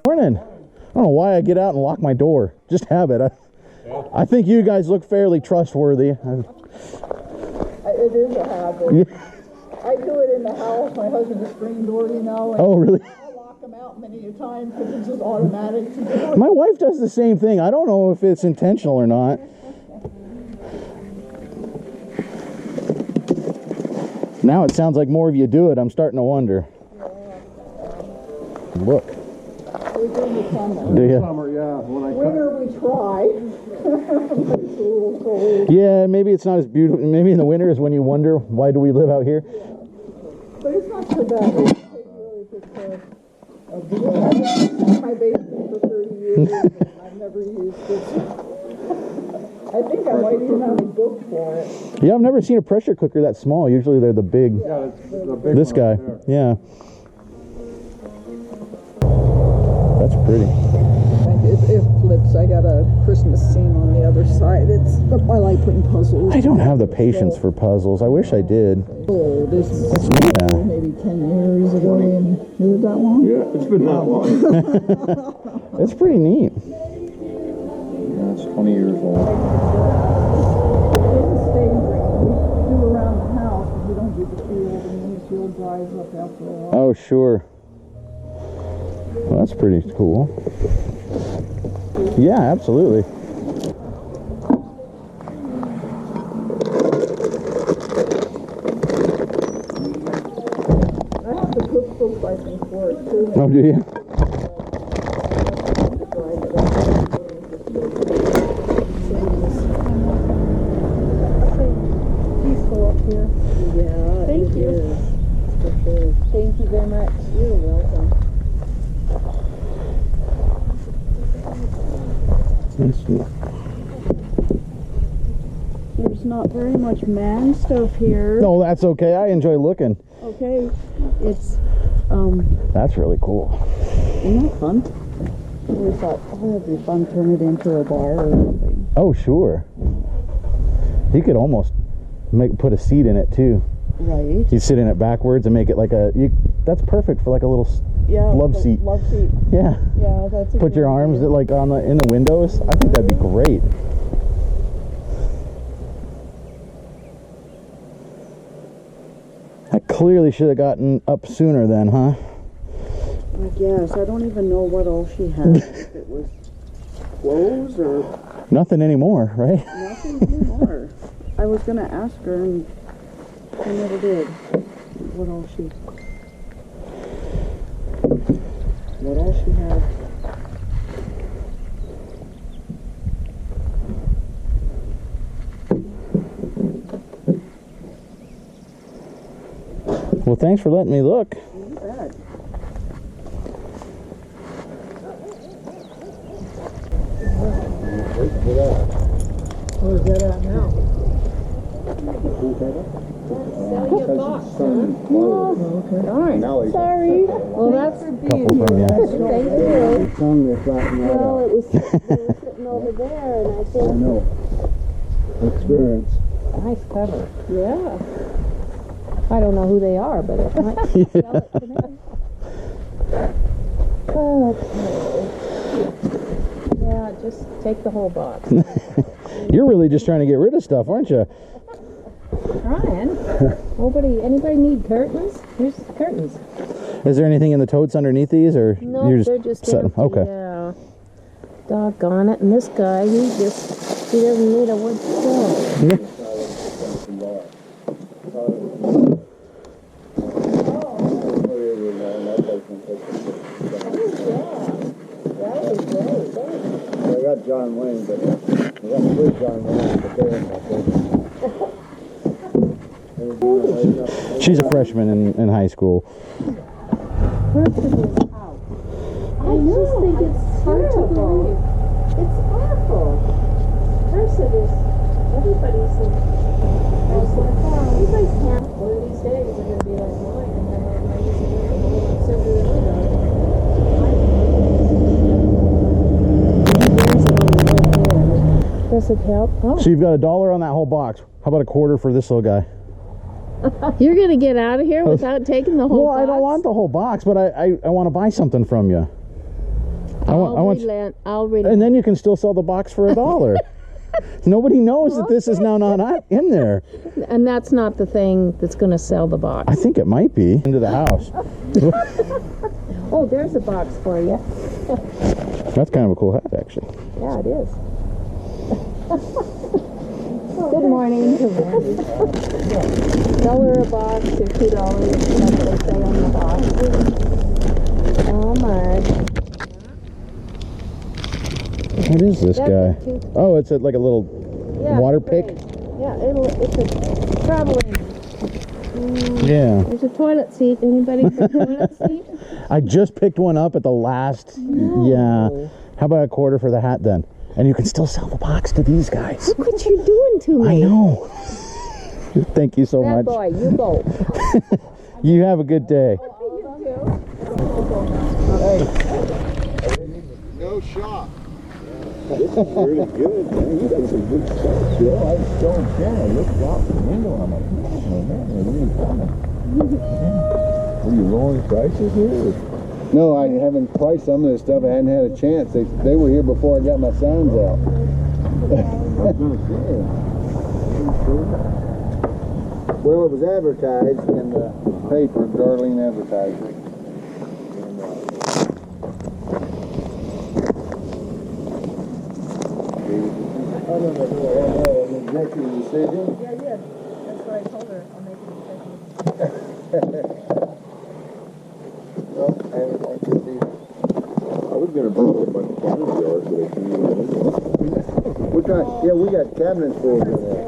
Morning. I don't know why I get out and lock my door. Just habit. I think you guys look fairly trustworthy. It is a habit. Yeah. I do it in the house. My husband's a screen door, you know. And Oh, really? I'll lock them out many a time because it's just automatic. My wife does the same thing. I don't know if it's intentional or not. Now it sounds like more of you do it. I'm starting to wonder. Look. We do in the summer. Do you? Summer, yeah. Winter we try. But it's a little cold. Yeah, maybe it's not as beautiful. Maybe in the winter is when you wonder, why do we live out here? Yeah. But it's not so bad. We take really good care of the I've been my basement for 30 years and I've never used it. I think I might even have a book for it. Yeah, I've never seen a pressure cooker that small. Usually they're the big. Yeah, it's the big This guy. one there. Yeah. That's pretty. It flips. I got a Christmas scene on the other side. I like putting puzzles. I don't have the patience for puzzles. I wish I did. Oh, this is Yeah. maybe 10 years ago. And is it that long? Yeah, it's been that long. That's pretty neat. Yeah, it's 20 years old. It's staying green. We do around the house, but we don't do the field, and then the field dries up after a while. Oh, sure. Well, that's pretty cool. Yeah, absolutely. I have the cookbook, I think, for it too. Oh, do you? Peaceful up here. Yeah, Thank you. For sure. Thank you very much. You're welcome. There's not very much man stuff here. No, that's okay. I enjoy looking. Okay. It's, That's really cool. isn't that fun? We thought, oh, it'd be fun to turn it into a bar or something. Oh, sure. You could almost put a seat in it too. Right. You sit in it backwards and make it like that's perfect for like a little love seat. Love seat. Yeah. Yeah, that's a Put good your arms like in the windows. I think that'd be great. I clearly should have gotten up sooner then, huh? I guess. I don't even know what all she had. If it was clothes or Nothing anymore, right? nothing anymore. I was going to ask her and I never did. What all she had. Well, thanks for letting me look. You bet. Where's that at now? Sell your box, huh? Okay. Darn. Sorry. Well, that's for being Couple from you. Thank you. Well, it was sitting over there, and I I think, know. Experience. Nice cover. yeah. I don't know who they are, but it might sell it to me. Yeah, just take the whole box. You're really just trying to get rid of stuff, aren't you? Trying. Anybody need curtains? Here's the curtains. Is there anything in the totes underneath these, or No, you're they're just setting? empty, Okay. yeah. Doggone it. And this guy, he doesn't need a wood floor. I got John Wayne, but I got three John Wayne, but they're in my business. She's a freshman in high school. I just think it's terrible. It's awful. Person is, everybody's like, everybody's can't. One of these days they're going to be like mine, and then I'm like, send her the Does it help? Oh. So you've got $1 on that whole box. How about a quarter for this little guy? You're gonna get out of here without taking the whole Well, box? I don't want the whole box, but I want to buy something from you. I'll relent. And then you can still sell the box for $1. Nobody knows that this is now not in there. And that's not the thing that's gonna sell the box. I think it might be. Into the house. Oh, there's a box for you. That's kind of a cool hat, actually. Yeah, it is. Good morning. $1 a box or $2. That's what I say on the box. How much? What is this That's guy? a tooth- Oh, it's like a little water pick? Yeah, it's a traveling. Yeah. There's a toilet seat. Anybody for a toilet seat? I just picked one up at the last. No. Yeah. How about a quarter for the hat then? And you can still sell the box to these guys. Look what you're doing to me. I know. Thank you so Bad much. boy, you go. You have a good day. No shot. This is really good, man. This is a good stuff. You know, I was showing Shannon. I looked out the window and I'm like, man, they're really coming. Are you lowering prices here? No, I haven't priced some of this stuff. I hadn't had a chance. They were here before I got my signs out. I was going to say. Well, it was advertised in the paper, Darlene Advertising. I don't know if I had an executive decision. Yeah, I did. That's what I told her. I'll make an Well, I could be. I was going to bring a bunch of cabinet jars, but I couldn't even do it. We're trying, yeah, we got cabinets full in there.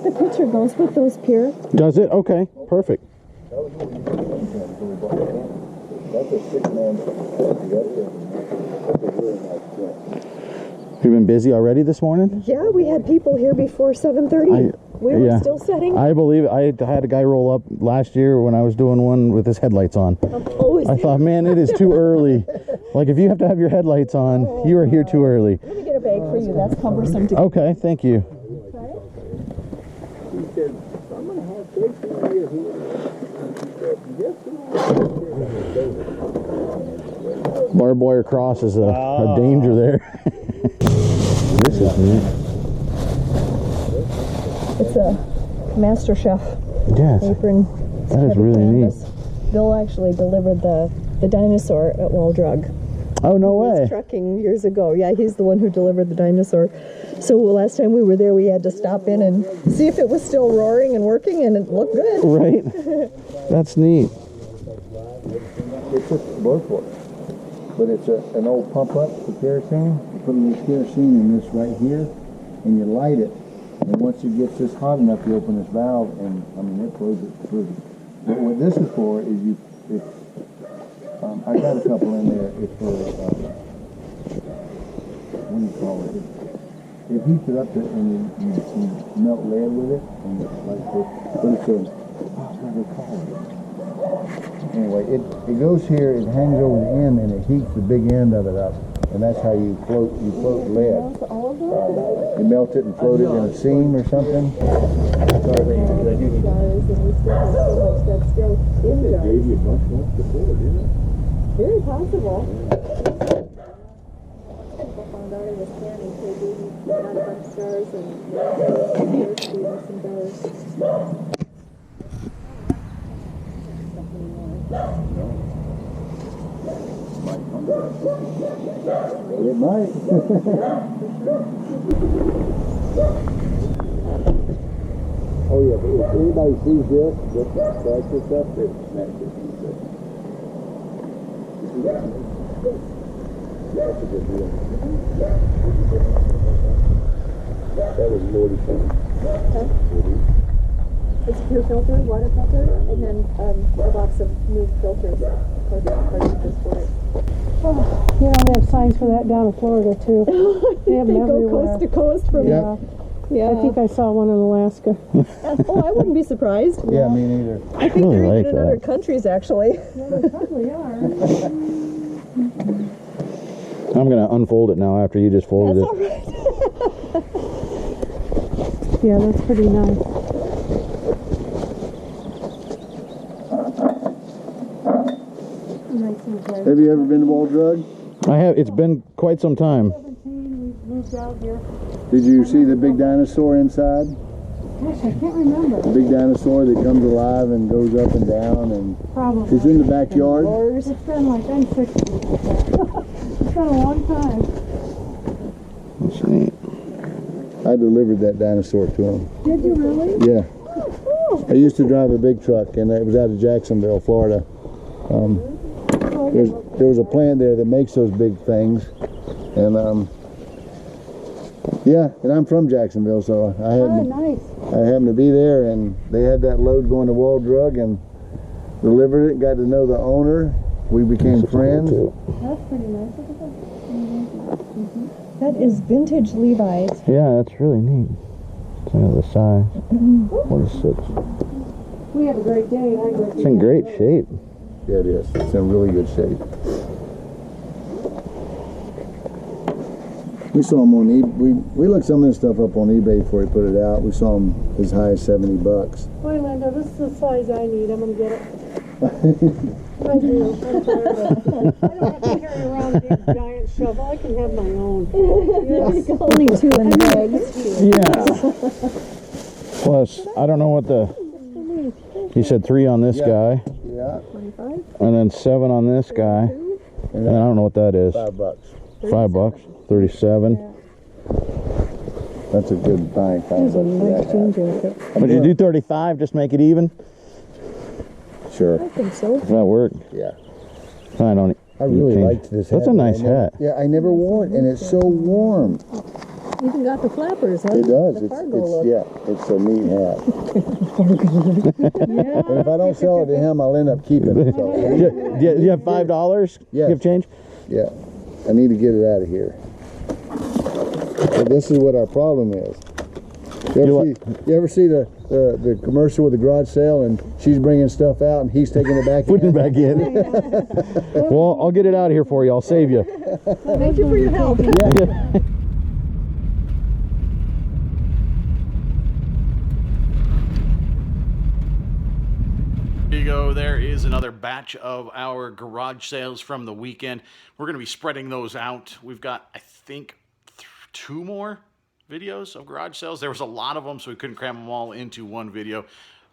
The picture goes with those pure. Does it? Okay. Perfect. That's a 6-man. That's a really nice print. You've been busy already this morning? Yeah, we had people here before 7:30. We were yeah. still setting. I believe it. I had a guy roll up last year when I was doing one with his headlights on. Oh, I thought, man, it is too early. Like, if you have to have your headlights on, you are here too early. let me get a bag for you. That's cumbersome to Okay, thank you. He said, I'm going to have Casey here. Barbed wire cross is a danger there. This is neat. It's a Master Chef Yes, apron. that is really neat. Bill actually delivered the dinosaur at Wall Drug. Oh, no He was way. trucking years ago. Yeah, he's the one who delivered the dinosaur. So last time we were there, we had to stop in and see if it was still roaring and working, and it looked good. Right? That's neat. It's just Blowport. But it's an old pump up for kerosene. You put a little kerosene in this right here, and you light it. And once it gets this hot enough, you open this valve, and I mean, it blows it through. But what this is for is I got a couple in there. It's for, what do you call it? It heats it up and you melt lead with it. And it's like this. But it's a, what do they call it? Anyway, it goes here, it hangs over the end, and it heats the big end of it up. And that's how you float lead. You melt it and float it in a seam or something. Very possible. People found out it was candy, so we got a bunch of stars and some bears. It might. Oh yeah, but if anybody sees this, just scratch this up, they smash it. That's a good deal. That was 40 cents. It's pure filter, water filter, and then a box of new filters. Cartridges for it. Yeah, they have signs for that down in Florida too. They have them They go everywhere. coast to coast from Yeah. Yeah. I think I saw one in Alaska. Oh, I wouldn't be surprised. Yeah, me neither. I think really they're like even in other that. countries, actually. Yeah, they probably are. I'm gonna unfold it now after you just folded That's it. all right. Yeah, that's pretty nice. Nice and dry. Have you ever been to Wall Drug? I have. It's been quite some time. 17, we moved out here. Did you see the big dinosaur inside? Gosh, I can't remember. The big dinosaur that comes alive and goes up and down, and Probably. it's in the backyard. It's been like, I'm 60. It's been a long time. That's neat. I delivered that dinosaur to him. Did you really? Yeah. I used to drive a big truck, and it was out of Jacksonville, Florida. There was a plant there that makes those big things, and yeah, and I'm from Jacksonville, so I happened to be there, and they had that load going to Wall Drug, and delivered it. Got to know the owner. We became friends. That's pretty nice. That is vintage Levi's. Yeah, that's really neat. It's another size. 46. We have a great day. It's in great shape. Yeah, it is. It's in really good shape. We saw them on eBay. We looked some of this stuff up on eBay before we put it out. We saw them as high as $70. Boy, Linda, this is the size I need. I'm going to get it. I do. I'm tired of it. I don't have to carry around a big giant shovel. I can have my own. Yes. Only 2 in the bags. Yeah. Plus, I don't know what the. He said 3 on this guy, Yeah. and then 7 on this guy, and I don't know what that is. $5. $5. 37. That's a good buying. There's a nice jean jacket. Would you do 35? Just make it even. Sure. I think so. Does that work? Yeah. I don't. I really change. liked this hat. That's a nice I never- hat. Yeah, I never wore it, and it's so warm. Even got the flappers, huh? It does. The It's cargo look. yeah. It's a neat hat. And if I don't sell it to him, I'll end up keeping it. So, Do you have $5? Yes. You have change? yeah, I need to get it out of here. But this is what our problem is. You ever see the commercial with the garage sale, and she's bringing stuff out and he's taking it back Putting it in? back in. Well, I'll get it out of here for you. I'll save you. Thank you for your help. There you go. There is another batch of our garage sales from the weekend. We're going to be spreading those out. We've got, I think, 2 more videos of garage sales. There was a lot of them, so we couldn't cram them all into one video.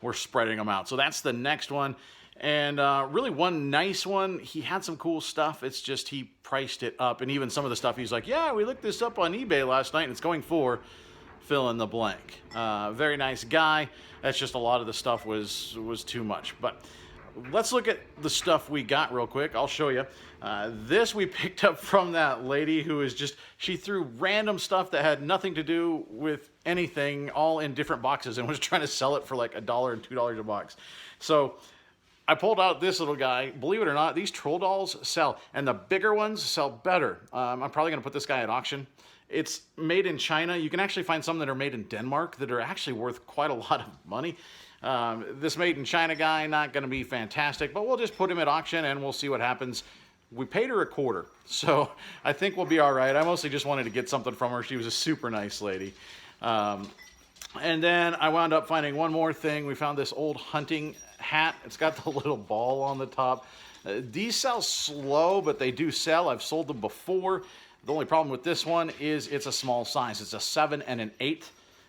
We're spreading them out. So that's the next one. And really one nice one. He had some cool stuff. It's just he priced it up. And even some of the stuff he's like, yeah, we looked this up on eBay last night, and it's going for fill in the blank. Very nice guy. That's just a lot of the stuff was too much. But let's look at the stuff we got real quick. I'll show you. This we picked up from that lady who is just, she threw random stuff that had nothing to do with anything all in different boxes and was trying to sell it for like $1 and $2 a box. So I pulled out this little guy. Believe it or not, these troll dolls sell, and the bigger ones sell better. I'm probably going to put this guy at auction. It's made in China. You can actually find some that are made in Denmark that are actually worth quite a lot of money. This made in China guy, not going to be fantastic, but we'll just put him at auction and we'll see what happens. We paid her $25, so I think we'll be all right. I mostly just wanted to get something from her. She was a super nice lady. And then I wound up finding one more thing. We found this old hunting hat. It's got the little ball on the top. These sell slow, but they do sell. I've sold them before. The only problem with this one is it's a small size. It's a 7 and an 8,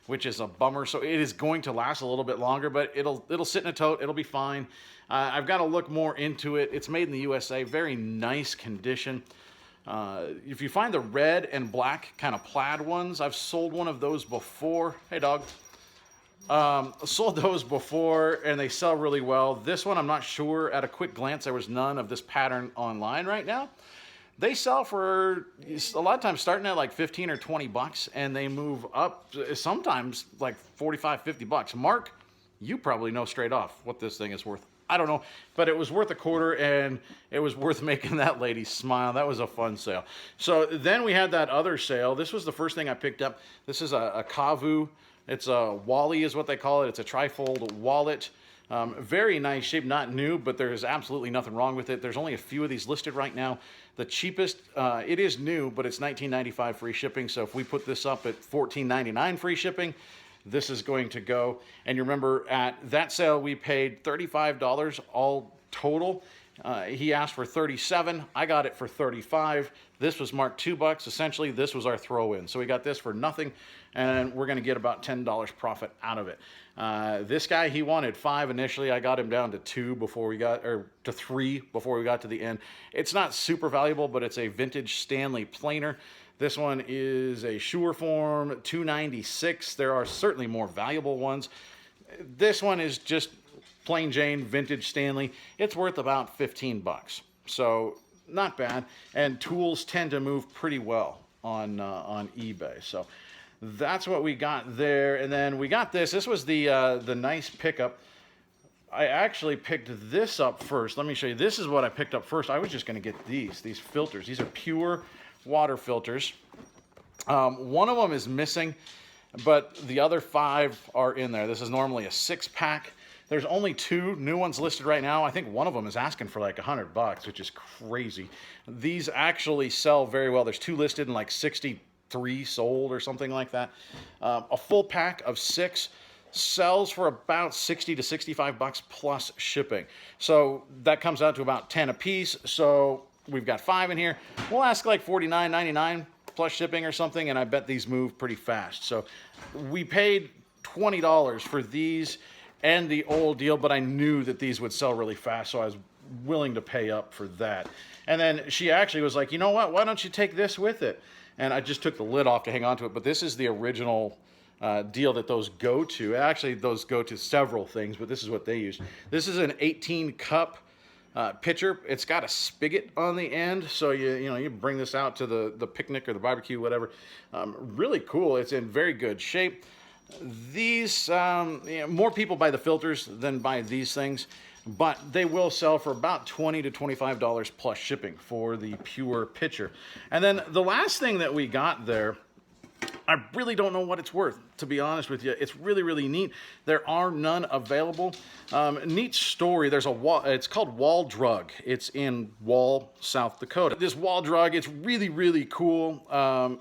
which is a bummer. So it is going to last a little bit longer, but it'll sit in a tote. It'll be fine. I've got to look more into it. It's made in the USA. Very nice condition. If you find the red and black kind of plaid ones, I've sold one of those before. Hey, dog. Sold those before, and they sell really well. This one, I'm not sure. At a quick glance, there was none of this pattern online right now. They sell for a lot of times starting at like 15 or 20 bucks, and they move up sometimes like 45, 50 bucks. Mark You probably know straight off what this thing is worth. I don't know, but it was worth a quarter, and it was worth making that lady smile. That was a fun sale. So then we had that other sale. This was the first thing I picked up. This is a Kavu. It's a Wally is what they call it. It's a trifold wallet. Very nice shape, not new, but there's absolutely nothing wrong with it. There's only a few of these listed right now. The cheapest, it is new, but it's $19.95 free shipping. So if we put this up at $14.99 free shipping, this is going to go. And you remember at that sale, we paid $35 all total. He asked for $37. I got it for $35. This was marked $2. Essentially, this was our throw-in. So we got this for nothing, and we're going to get about $10 profit out of it. This guy, he wanted 5 initially. I got him down to 2 before we got, or to 3 before we got to the end. It's not super valuable, but it's a vintage Stanley planer. This one is a Sureform 296. There are certainly more valuable ones. This one is just plain Jane vintage Stanley. It's worth about 15 bucks. So not bad. And tools tend to move pretty well on eBay. So that's what we got there. And then we got this. This was the nice pickup. I actually picked this up first. Let me show you. This is what I picked up first. I was just going to get these filters. These are pure water filters. One of them is missing, but the other 5 are in there. This is normally a 6-pack. There's only 2 new ones listed right now. I think one of them is asking for like $100, which is crazy. These actually sell very well. There's 2 listed and like 63 sold or something like that. A full pack of 6 sells for about 60 to 65 bucks plus shipping. So that comes out to about 10 a piece. So we've got 5 in here. We'll ask like $49.99 plus shipping or something, and I bet these move pretty fast. So we paid $20 for these and the old deal, but I knew that these would sell really fast, so I was willing to pay up for that. And then she actually was like, you know what, why don't you take this with it? And I just took the lid off to hang on to it, but this is the original deal that those go to. Actually, those go to several things, but this is what they use. This is an 18-cup pitcher. It's got a spigot on the end, so you bring this out to the picnic or the barbecue, whatever. Really cool. It's in very good shape. These more people buy the filters than buy these things, but they will sell for about $20 to $25 plus shipping for the pure pitcher. And then the last thing that we got there, I really don't know what it's worth, to be honest with you. It's really, really neat. There are none available. Neat story. There's it's called Wall Drug. It's in Wall, South Dakota. This Wall Drug, it's really, really cool.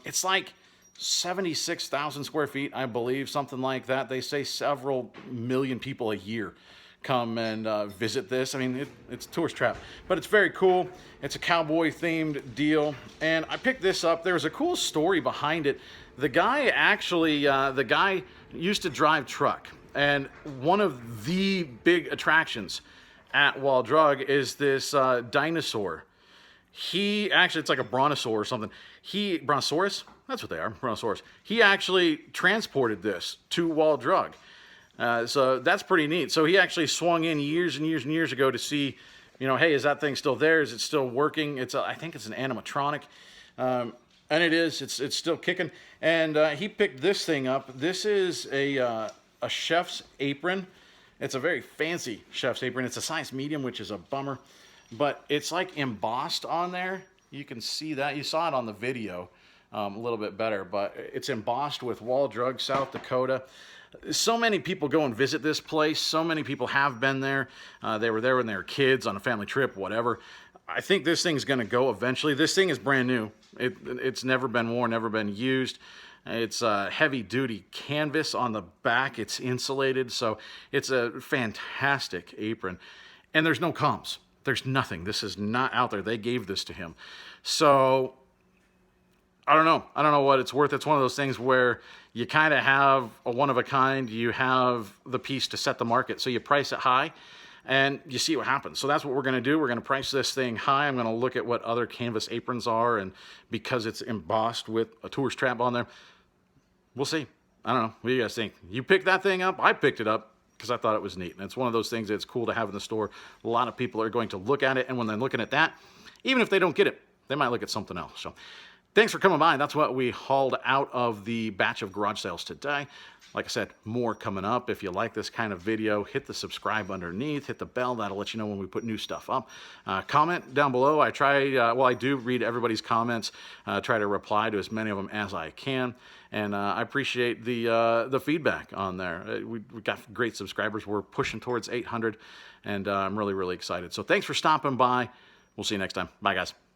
It's like 76,000 square feet, I believe, something like that. They say several million people a year come and visit this. I mean, it's a tourist trap, but it's very cool. It's a cowboy themed deal, and I picked this up. There's a cool story behind it. The guy actually, the guy used to drive truck, and one of the big attractions at Wall Drug is this dinosaur. He actually, it's like a brontosaur or something. Brontosaurus? That's what they are, brontosaurus. He actually transported this to Wall Drug. So that's pretty neat. So he actually swung in years and years and years ago to see, hey, is that thing still there? Is it still working? I think it's an animatronic. And it is. It's still kicking. And he picked this thing up. This is a chef's apron. It's a very fancy chef's apron. It's a size medium, which is a bummer. But it's like embossed on there. You can see that. You saw it on the video a little bit better. But it's embossed with Wall Drug, South Dakota. So many people go and visit this place. So many people have been there. They were there when they were kids on a family trip, whatever. I think this thing's going to go eventually. This thing is brand new. It's never been worn, never been used. It's heavy-duty canvas on the back. It's insulated, so it's a fantastic apron. And there's no comps. There's nothing. This is not out there. They gave this to him. So, I don't know. I don't know what it's worth. It's one of those things where you kind of have a one-of-a-kind. You have the piece to set the market. So you price it high, and you see what happens. So that's what we're going to do. We're going to price this thing high. I'm going to look at what other canvas aprons are, and because it's embossed with a tourist trap on there, we'll see. I don't know. What do you guys think? You picked that thing up? I picked it up because I thought it was neat. And it's one of those things that's cool to have in the store. A lot of people are going to look at it, and when they're looking at that, even if they don't get it, they might look at something else. So Thanks for coming by. That's what we hauled out of the batch of garage sales today. Like I said, more coming up. If you like this kind of video, hit the subscribe underneath, hit the bell. That'll let you know when we put new stuff up. Comment down below. I try, I do read everybody's comments, try to reply to as many of them as I can. And I appreciate the feedback on there. We've got great subscribers. We're pushing towards 800, and I'm really, really excited. So thanks for stopping by. We'll see you next time. Bye, guys.